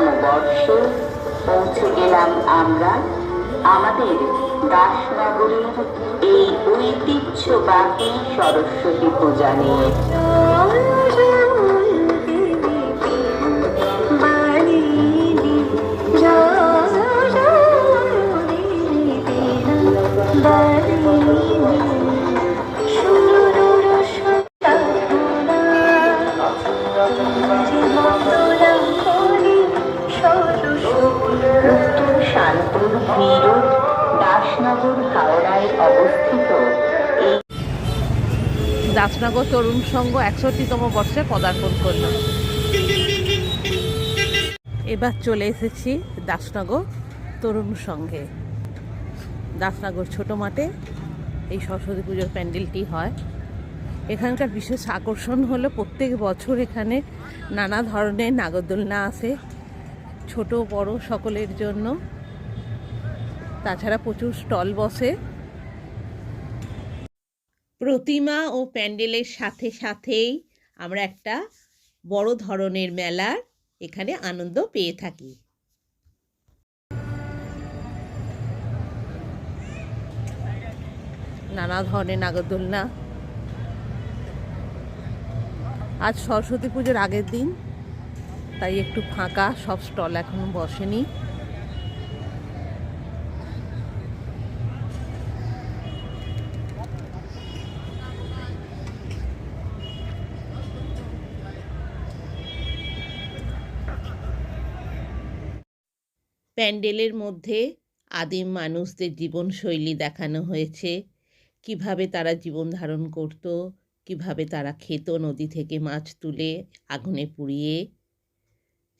৩১তম বর্ষে পৌঁছে গেলাম আমরা আমাদের দাসনগরীর এই ঐতিহ্যবাহী সরস্বতী পূজা নিয়ে। শান্তির ভিড় দাসনগর হাওড়ায় অবস্থিত এই দাসনগর তরুণ সংঘ ৬১তম বর্ষে পদার্পণ করল। এবার চলে এসেছি দাসনগর তরুণ সংঘে। দাসনগর ছোট মাঠে এই সরস্বতী পুজোর প্যান্ডেলটি হয়। এখানকার বিশেষ আকর্ষণ হলো প্রত্যেক বছর এখানে নানা ধরনের নাগরদোলনা আসে, ছোট বড় সকলের জন্য। তাছাড়া প্রচুর স্টল বসে। প্রতিমা ও প্যান্ডেলের সাথে সাথেই আমরা একটা বড় ধরনের মেলার এখানে আনন্দ পেয়ে থাকি। নানা ধরনের নাগরদোলনা। আজ সরস্বতী পুজোর আগের দিন, তাই একটু ফাঁকা, সব স্টল এখনো বসেনি। প্যান্ডেলের মধ্যে আদিম মানুষদের জীবনশৈলী দেখানো হয়েছে, কিভাবে তারা জীবন ধারণ করত, কিভাবে তারা খেত নদী থেকে মাছ তুলে আগুনে পুড়িয়ে,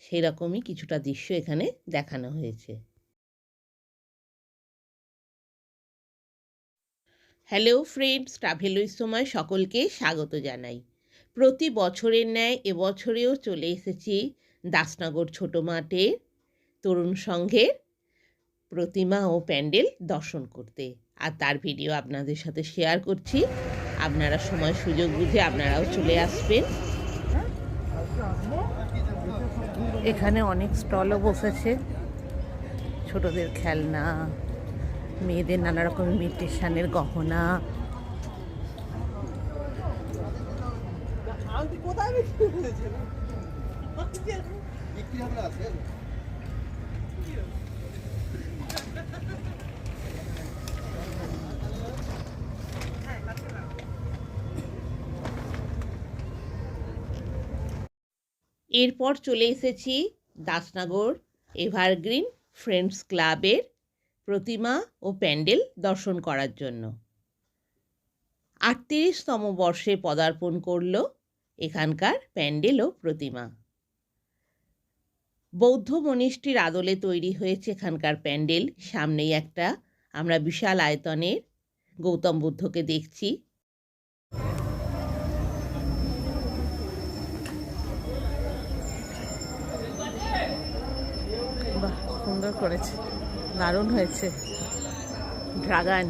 সেরকমই কিছুটা দৃশ্য এখানে দেখানো হয়েছে। হ্যালো ফ্রেন্ডস, ট্রাভেলুইর সময় সকলকে স্বাগত জানাই। প্রতি বছরের ন্যায় এবছরেও চলে এসেছি দাসনগর ছোট মাঠে তরুণ সংঘের প্রতিমা ও প্যান্ডেল দর্শন করতে, আর তার ভিডিও আপনাদের সাথে শেয়ার করছি। আপনারা সময় সুযোগ বুঝে আপনারাও চলে আসবেন। এখানে অনেক স্টলও বসেছে, ছোটদের খেলনা, মেয়েদের নানা রকমের ইমিটেশনের গহনা। এরপর চলে এসেছি দাসনগর এভারগ্রিন ফ্রেন্ডস ক্লাবের প্রতিমা ও প্যান্ডেল দর্শন করার জন্য। ৩৮তম বর্ষে পদার্পণ করল এখানকার প্যান্ডেল ও প্রতিমা। বৌদ্ধ মনিষ্ঠির আদলে তৈরি হয়েছে এখানকার প্যান্ডেল। সামনেই একটা আমরা বিশাল আয়তনের গৌতম বুদ্ধকে দেখছি। বাহ, সুন্দর করেছে, দারুণ হয়েছে। ড্রাগন,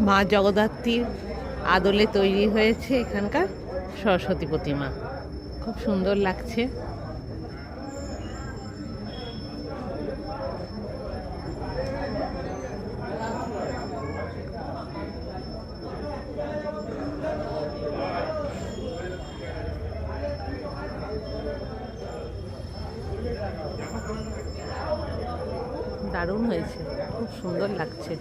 মা জগদ্ধাত্রীর আদলে তৈরি হয়েছে এখানকার সরস্বতী প্রতিমা, খুব সুন্দর লাগছে। দারুণ হয়েছে, খুব সুন্দর লাগছে।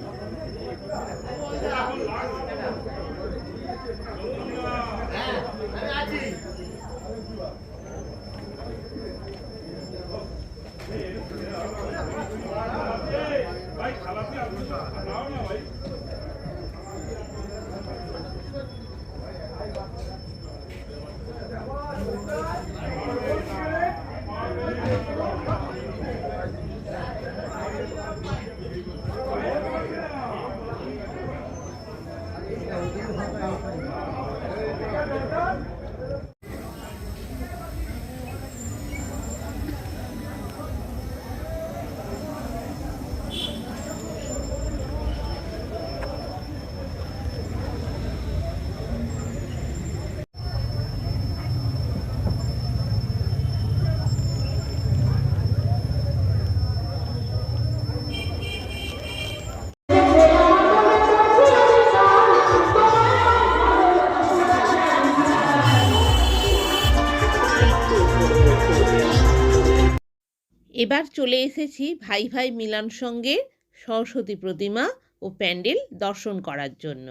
এবার চলে এসেছি ভাই ভাই মিলন সঙ্গে সরস্বতী প্রতিমা ও প্যান্ডেল দর্শন করার জন্য।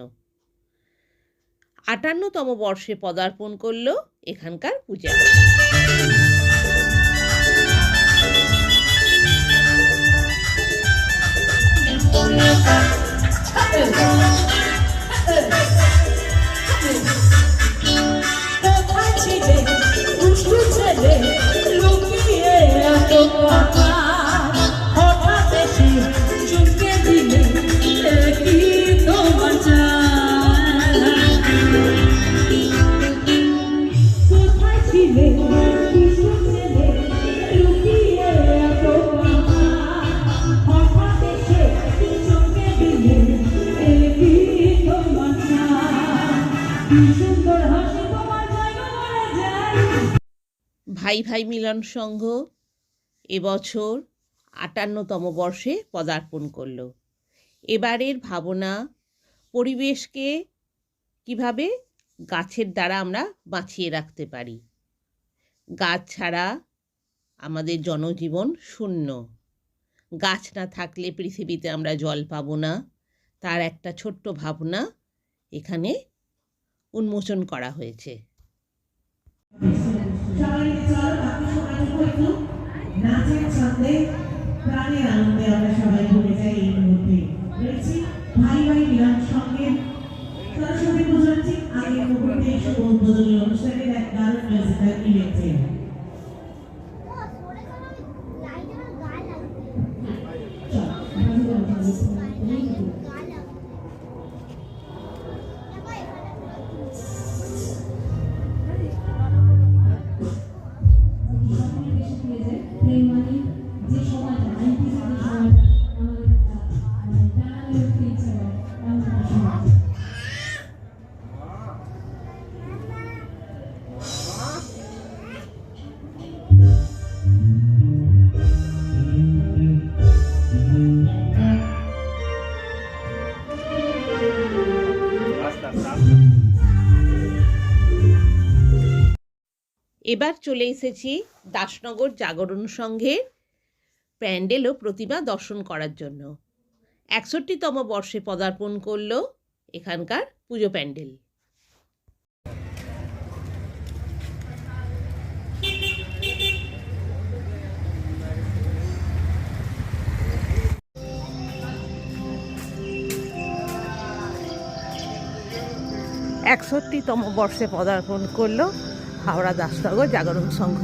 ৫৮তম বর্ষে পদার্পণ করল এখানকার পূজা। ভাই ভাই মিলন সংঘ এবছর ৫৮তম বর্ষে পদার্পণ করল। এবারের ভাবনা, পরিবেশকে কিভাবে গাছের দ্বারা আমরা বাঁচিয়ে রাখতে পারি। গাছ ছাড়া আমাদের জনজীবন শূন্য। গাছ না থাকলে পৃথিবীতে আমরা জল পাবো না। তার একটা ছোট্ট ভাবনা এখানে উন্মোচন করা হয়েছে। নাচের ছন্দে প্রাণের আনন্দে আমরা সবাই ঘুরে যাই। এই মুহূর্তে রয়েছি ভাই ভাই মিলন সঙ্গে সরস্বতী পূজার ঠিক আগের মুহূর্তে শুভ উদ্বোধনী অনুষ্ঠানের এক দারুণ মিউজিক্যাল ইভেন্টে। এবার চলে এসেছি দাসনগর জাগরণ সংঘের প্যান্ডেল ও প্রতিমা দর্শন করার জন্য। ৬১তম বর্ষে পদার্পণ করল এখানকার পুজো প্যান্ডেল। একষট্টিতম বর্ষে পদার্পণ করল হাওড়া দাসনগর জাগরণ সংঘ।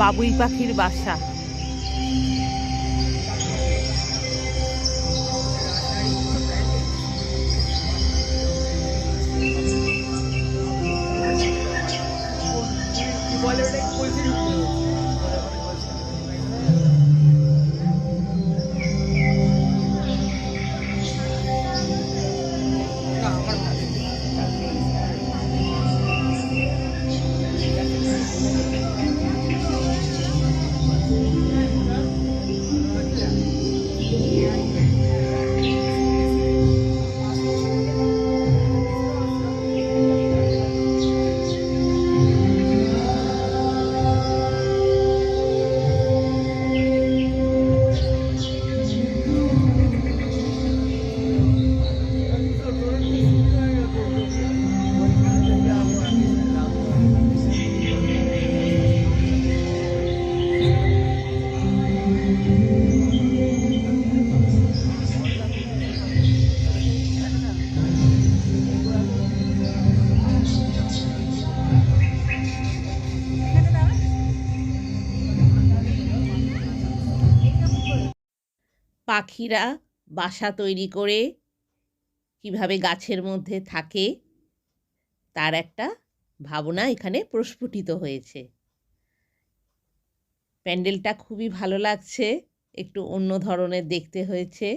বাবুই পাখির বাসা। পাখিরা বাসা তৈরি করে কিভাবে গাছের মধ্যে থাকে তার একটা ভাবনা এখানে প্রস্ফুটিত হয়েছে। প্যান্ডেলটা খুবই ভালো লাগছে, একটু অন্য ধরনের দেখতে হয়েছে।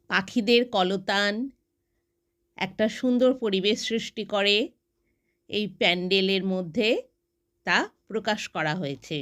পাখিদের কলতান একটা সুন্দর পরিবেশ সৃষ্টি করে এই প্যান্ডেলের মধ্যে, তা প্রকাশ করা হয়েছে।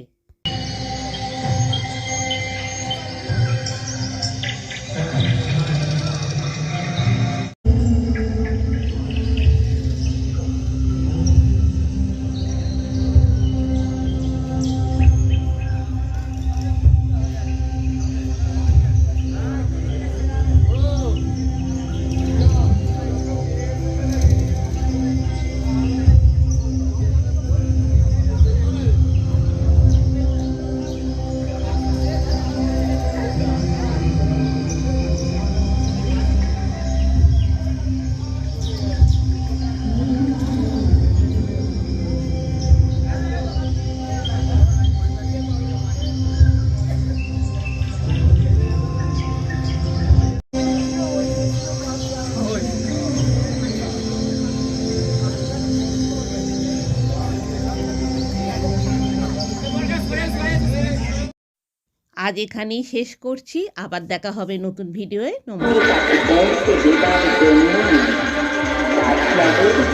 আজ এখানেই শেষ করছি, আবার দেখা হবে নতুন ভিডিওয়ে। নমস্কার।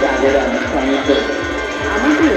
জাগরণ সংঘ আমাদের